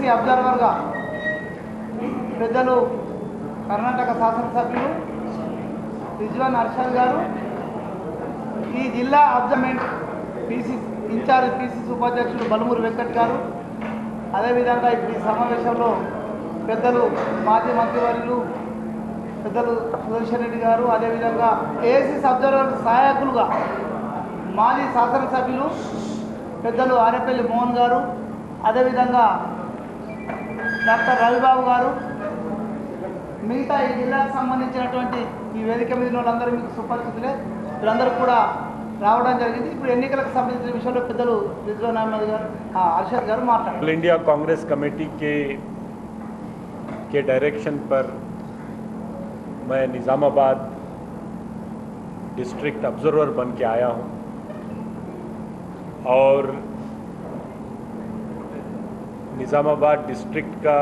AICC అబ్జర్వర్గా పెద్దలు కర్ణాటక శాసనసభ్యులు రిజ్వాన్ అర్షద్ గారు, ఈ జిల్లా అబ్జర్మెంట్ ఇన్ఛార్జ్ పిసిసి ఉపాధ్యక్షుడు బలమూరి వెంకట్ గారు, అదేవిధంగా ఇప్పుడు ఈ సమావేశంలో పెద్దలు మాజీ మంత్రివర్యులు పెద్దలు సుదర్శన్ రెడ్డి గారు, అదేవిధంగా ఏఐసిసి అబ్జర్వర్ సహాయకులుగా మాజీ శాసనసభ్యులు పెద్దలు ఆరేపల్లి మోహన్ గారు, అదేవిధంగా డాక్టర్ రవిబాబు గారు, మిగతా ఈ జిల్లాకు సంబంధించినటువంటి ఈ వేదిక మీద వాళ్ళందరూ మీకు సుపరిచితులే, వీళ్ళందరూ కూడా రావడం జరిగింది. ఇప్పుడు ఎన్నికలకు సంబంధించిన విషయంలో పెద్దలు రిజ్వాన్ అహ్మద్ గారు, అర్షద్ గారు మాట్లాడారు. ऑल इंडिया कांग्रेस कमेटी के डायरेक्शन पर मैं निज़ामाबाद डिस्ट्रिक्ट ऑब्जर्वर बन के आया हूं और निज़ामाबाद डिस्ट्रिक्ट का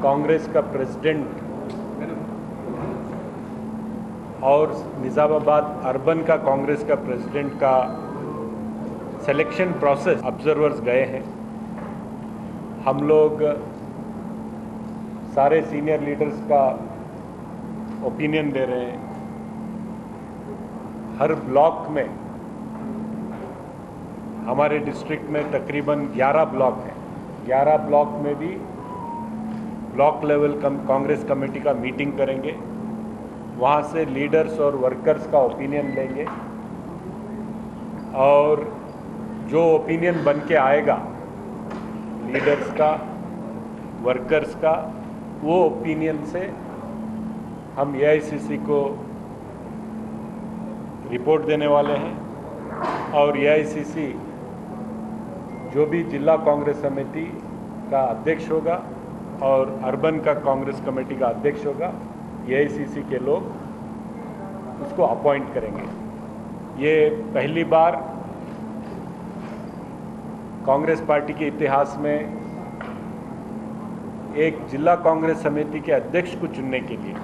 कांग्रेस का प्रेसिडेंट और निज़ामाबाद अर्बन का कांग्रेस का प्रेसिडेंट का सिलेक्शन प्रोसेस ऑब्जर्वर्स गए हैं। हम लोग सारे सीनियर लीडर्स का ओपिनियन दे रहे हैं। हर ब्लॉक में, हमारे डिस्ट्रिक्ट में तकरीबन 11 ब्लॉक हैं। 11 ब्लॉक में भी ब्लॉक लेवल कांग्रेस कमेटी का मीटिंग करेंगे, वहाँ से लीडर्स और वर्कर्स का ओपिनियन लेंगे और जो ओपिनियन बन के आएगा लीडर्स का, वर्कर्स का, वो ओपिनियन से हम एआईसीसी को रिपोर्ट देने वाले हैं और एआईसीसी जो भी जिला कांग्रेस समिति का अध्यक्ष होगा और अर्बन का कांग्रेस कमेटी का अध्यक्ष होगा, एआईसीसी के लोग उसको अपॉइंट करेंगे। ये पहली बार कांग्रेस पार्टी के इतिहास में एक जिला कांग्रेस समिति के अध्यक्ष को चुनने के लिए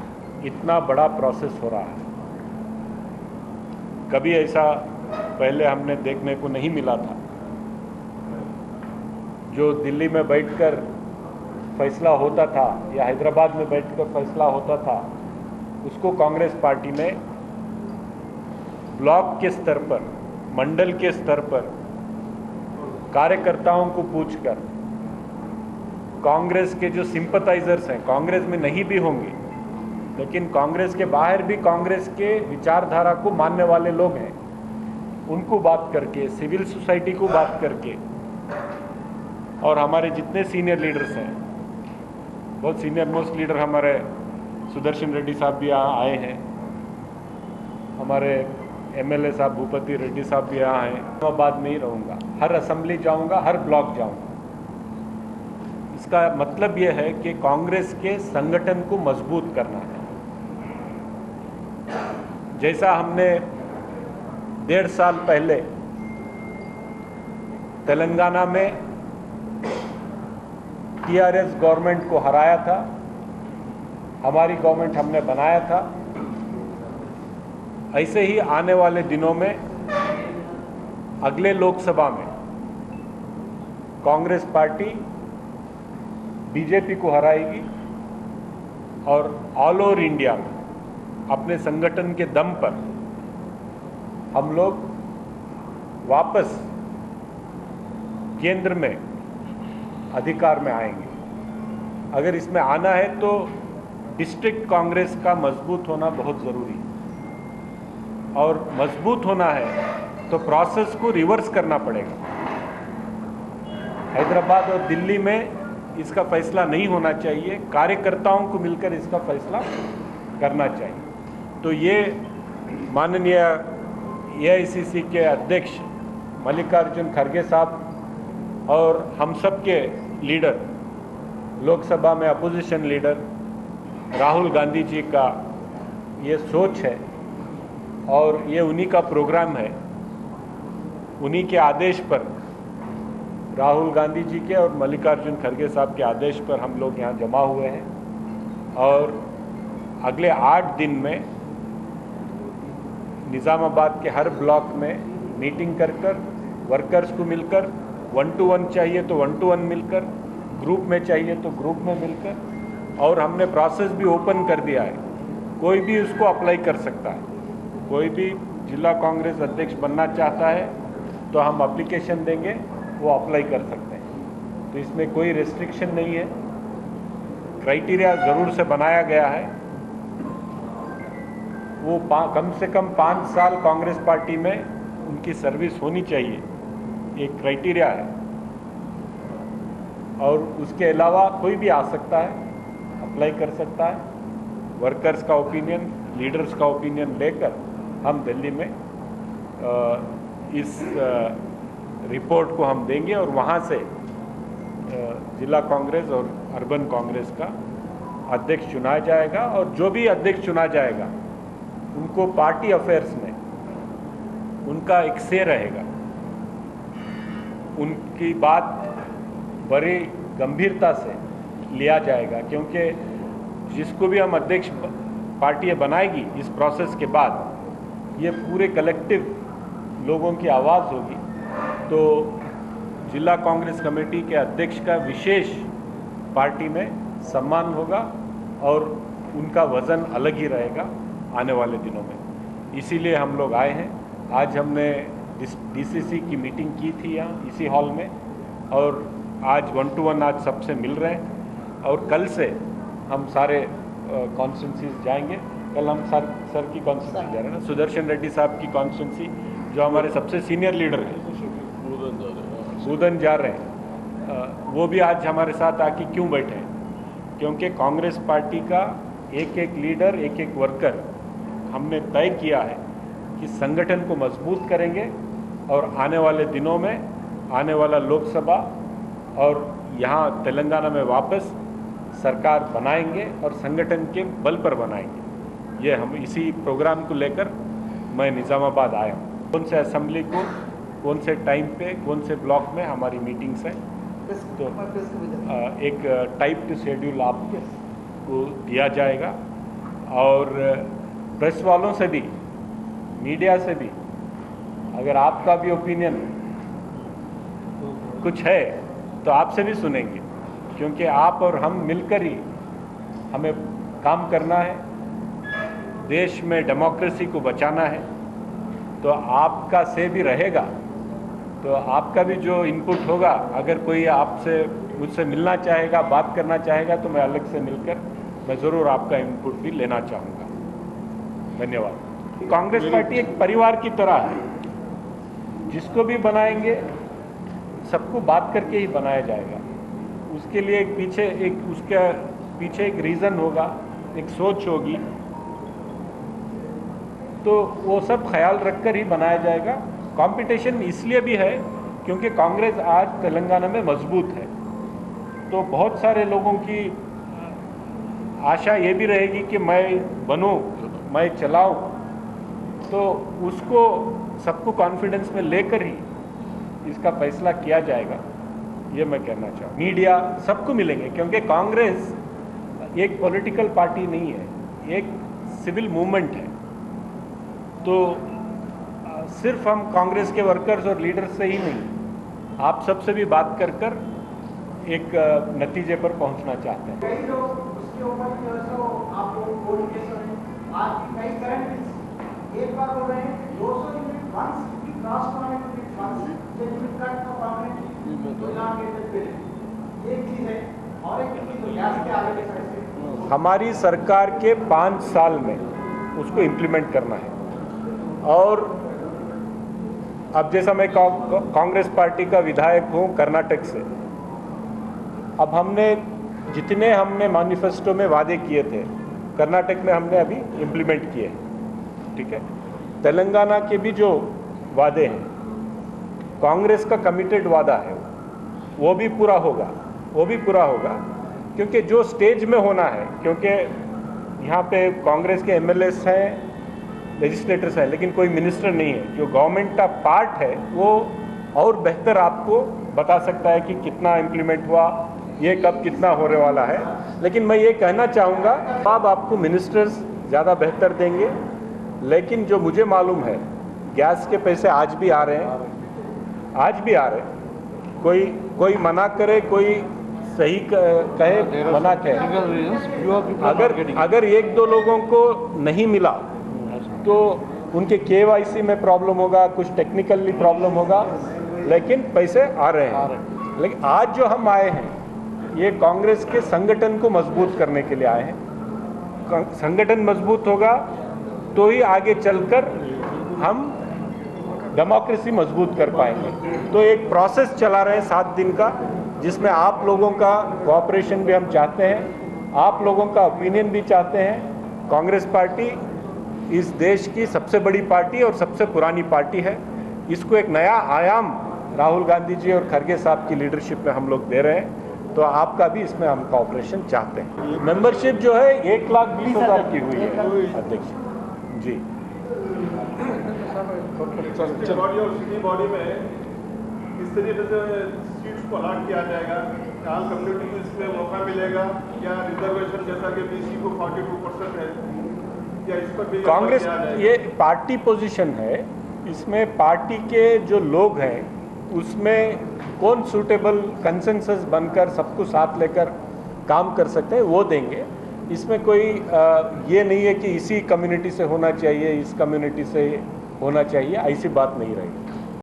इतना बड़ा प्रोसेस हो रहा है। कभी ऐसा पहले हमने देखने को नहीं मिला था। जो दिल्ली में बैठकर फैसला होता था या हैदराबाद में बैठकर फैसला होता था, उसको कांग्रेस पार्टी ने ब्लॉक के स्तर पर, मंडल के स्तर पर कार्यकर्ताओं को पूछकर, कांग्रेस के जो सिंपथाइजर्स हैं, कांग्रेस में नहीं भी होंगे लेकिन कांग्रेस के बाहर भी कांग्रेस के विचारधारा को मानने वाले लोग हैं, उनको बात करके, सिविल सोसाइटी को बात करके, और हमारे जितने सीनियर लीडर्स हैं, बहुत सीनियर मोस्ट लीडर हमारे सुदर्शन रेड्डी साहब भी यहाँ आए हैं, हमारे एमएलए साहब भूपति रेड्डी साहब भी यहाँ हैं। इस्लामाबाद में ही रहूँगा, हर असेंबली जाऊँगा, हर ब्लॉक जाऊँगा। इसका मतलब ये है कि कांग्रेस के संगठन को मजबूत करना है। जैसा हमने 1.5 साल पहले तेलंगाना में टीआरएस गवर्नमेंट को हराया था, हमारी गवर्नमेंट हमने बनाया था, ऐसे ही आने वाले दिनों में अगले लोकसभा में कांग्रेस पार्टी बीजेपी को हराएगी और ऑल ओवर इंडिया में अपने संगठन के दम पर हम लोग वापस केंद्र में अधिकार में आएंगे। अगर इसमें आना है तो डिस्ट्रिक्ट कांग्रेस का मजबूत होना बहुत ज़रूरी है और मजबूत होना है तो प्रोसेस को रिवर्स करना पड़ेगा। हैदराबाद और दिल्ली में इसका फैसला नहीं होना चाहिए, कार्यकर्ताओं को मिलकर इसका फैसला करना चाहिए। तो ये माननीय एआईसीसी के अध्यक्ष मल्लिकार्जुन खड़गे साहब और हम सब के लीडर, लोकसभा में अपोजिशन लीडर राहुल गांधी जी का ये सोच है और ये उन्हीं का प्रोग्राम है। उन्हीं के आदेश पर, राहुल गांधी जी के और मल्लिकार्जुन खड़गे साहब के आदेश पर हम लोग यहाँ जमा हुए हैं और अगले 8 दिन में निज़ामाबाद के हर ब्लॉक में मीटिंग कर वर्कर्स को मिलकर 1 to 1 चाहिए तो 1 to 1 मिलकर, ग्रुप में चाहिए तो ग्रुप में मिलकर, और हमने प्रोसेस भी ओपन कर दिया है, कोई भी उसको अप्लाई कर सकता है। कोई भी जिला कांग्रेस अध्यक्ष बनना चाहता है तो हम एप्लीकेशन देंगे, वो अप्लाई कर सकते हैं। तो इसमें कोई रेस्ट्रिक्शन नहीं है, क्राइटेरिया ज़रूर से बनाया गया है। वो कम से कम 5 साल कांग्रेस पार्टी में उनकी सर्विस होनी चाहिए, एक क्राइटेरिया है। और उसके अलावा कोई भी आ सकता है, अप्लाई कर सकता है। वर्कर्स का ओपिनियन, लीडर्स का ओपिनियन लेकर हम दिल्ली में इस रिपोर्ट को हम देंगे और वहाँ से जिला कांग्रेस और अर्बन कांग्रेस का अध्यक्ष चुना जाएगा। और जो भी अध्यक्ष चुना जाएगा उनको पार्टी अफेयर्स में उनका एक से रहेगा, उनकी बात बड़ी गंभीरता से लिया जाएगा, क्योंकि जिसको भी हम अध्यक्ष पार्टी बनाएगी इस प्रोसेस के बाद, ये पूरे कलेक्टिव लोगों की आवाज़ होगी। तो जिला कांग्रेस कमेटी के अध्यक्ष का विशेष पार्टी में सम्मान होगा और उनका वज़न अलग ही रहेगा आने वाले दिनों में। इसीलिए हम लोग आए हैं। आज हमने डीसीसी की मीटिंग की थी यहाँ इसी हॉल में, और आज 1 to 1 आज सबसे मिल रहे हैं। और कल से हम सारे कॉन्स्टिट्यूंसीज जाएंगे। कल हम सर की कॉन्स्टिट्यूंसी जा रहे हैं ना, सुदर्शन रेड्डी साहब की कॉन्स्टिट्यूंसी, जो हमारे सबसे सीनियर लीडर हैं, सूदन जा रहे हैं। वो भी आज हमारे साथ आके क्यों बैठे हैं? क्योंकि कांग्रेस पार्टी का एक एक लीडर, एक एक वर्कर हमने तय किया है कि संगठन को मजबूत करेंगे और आने वाले दिनों में, आने वाला लोकसभा और यहाँ तेलंगाना में वापस सरकार बनाएंगे और संगठन के बल पर बनाएंगे। ये हम इसी प्रोग्राम को लेकर मैं निज़ामाबाद आया हूँ। कौन से असेंबली को, कौन से टाइम पे, कौन से ब्लॉक में हमारी मीटिंग्स हैं, तो एक टाइप्ड शेड्यूल आपको दिया जाएगा। और प्रेस वालों से भी, मीडिया से भी, अगर आपका भी ओपिनियन कुछ है तो आपसे भी सुनेंगे, क्योंकि आप और हम मिलकर ही हमें काम करना है, देश में डेमोक्रेसी को बचाना है। तो आपका से भी रहेगा, तो आपका भी जो इनपुट होगा, अगर कोई आपसे मुझसे मिलना चाहेगा, बात करना चाहेगा, तो मैं अलग से मिलकर मैं ज़रूर आपका इनपुट भी लेना चाहूँगा। धन्यवाद। कांग्रेस पार्टी एक परिवार की तरह है, जिसको भी बनाएंगे सबको बात करके ही बनाया जाएगा। उसके लिए उसके पीछे एक रीज़न होगा, एक सोच होगी, तो वो सब ख्याल रखकर ही बनाया जाएगा। कंपटीशन इसलिए भी है क्योंकि कांग्रेस आज तेलंगाना में मजबूत है, तो बहुत सारे लोगों की आशा ये भी रहेगी कि मैं बनूं, मैं चलाऊं, तो उसको सबको कॉन्फिडेंस में लेकर ही इसका फैसला किया जाएगा, ये मैं कहना चाहूँ। मीडिया सबको मिलेंगे, क्योंकि कांग्रेस एक पॉलिटिकल पार्टी नहीं है, एक सिविल मूवमेंट है। तो सिर्फ हम कांग्रेस के वर्कर्स और लीडर्स से ही नहीं, आप सबसे भी बात कर कर एक नतीजे पर पहुंचना चाहते हैं। कई लोग उसके ऊपर जो है सो आप लोग कोर्ट केस हो रहे हैं, आज की कई करंट एक बार हो रहे हैं 200 यूनिट फंड्स की cross connected funds judgement card का परमानेंट तो ऐलान के पे एक चीज है, और एक चीज तो गैस के आगे के साइड से हमारी सरकार के 5 साल में उसको इम्प्लीमेंट करना है। और अब जैसा मैं कांग्रेस पार्टी का विधायक हूँ कर्नाटक से, अब जितने हमने मैनिफेस्टो में वादे किए थे कर्नाटक में हमने अभी इम्प्लीमेंट किए, ठीक है। तेलंगाना के भी जो वादे हैं, कांग्रेस का कमिटेड वादा है, वो भी पूरा होगा, क्योंकि जो स्टेज में होना है, क्योंकि यहाँ पे कांग्रेस के एमएलएस हैं, लेजिस्लेटर्स हैं, लेकिन कोई मिनिस्टर नहीं है। जो गवर्नमेंट का पार्ट है वो और बेहतर आपको बता सकता है कि कितना इम्प्लीमेंट हुआ, ये कब कितना होने वाला है। लेकिन मैं ये कहना चाहूँगा, अब आपको मिनिस्टर्स ज़्यादा बेहतर देंगे, लेकिन जो मुझे मालूम है गैस के पैसे आज भी आ रहे हैं, कोई मना करे, कोई सही कहे, मना कहे। अगर एक दो लोगों को नहीं मिला तो उनके केवाईसी में प्रॉब्लम होगा, कुछ टेक्निकली प्रॉब्लम होगा, लेकिन पैसे आ रहे हैं। लेकिन आज जो हम आए हैं ये कांग्रेस के संगठन को मजबूत करने के लिए आए हैं। संगठन मजबूत होगा तो ही आगे चलकर हम डेमोक्रेसी मजबूत कर पाएंगे। तो एक प्रोसेस चला रहे हैं 7 दिन का, जिसमें आप लोगों का कोऑपरेशन भी हम चाहते हैं, आप लोगों का ओपिनियन भी चाहते हैं। कांग्रेस पार्टी इस देश की सबसे बड़ी पार्टी और सबसे पुरानी पार्टी है। इसको एक नया आयाम राहुल गांधी जी और खरगे साहब की लीडरशिप में हम लोग दे रहे हैं, तो आपका भी इसमें हम कोऑपरेशन चाहते हैं। मेंबरशिप जो है 1,20,000 की हुई है अध्यक्ष जी। बॉडी और सिटी बॉडी में किस तरीके से सीट्स को अलॉट किया जाएगा? आल कम्युनिटी को इसमें मौका मिलेगा या रिजर्वेशन जैसा कि बीसी को 42% है, या इस पर भी कांग्रेस ये पार्टी पोजीशन है, इसमें पार्टी के जो लोग हैं उसमें कौन सूटेबल कंसेंसस बनकर सबको साथ लेकर काम कर सकते हैं वो देंगे। इसमें कोई ये नहीं है कि इसी कम्युनिटी से होना चाहिए, इस कम्युनिटी से होना चाहिए, ऐसी बात नहीं रहेगी।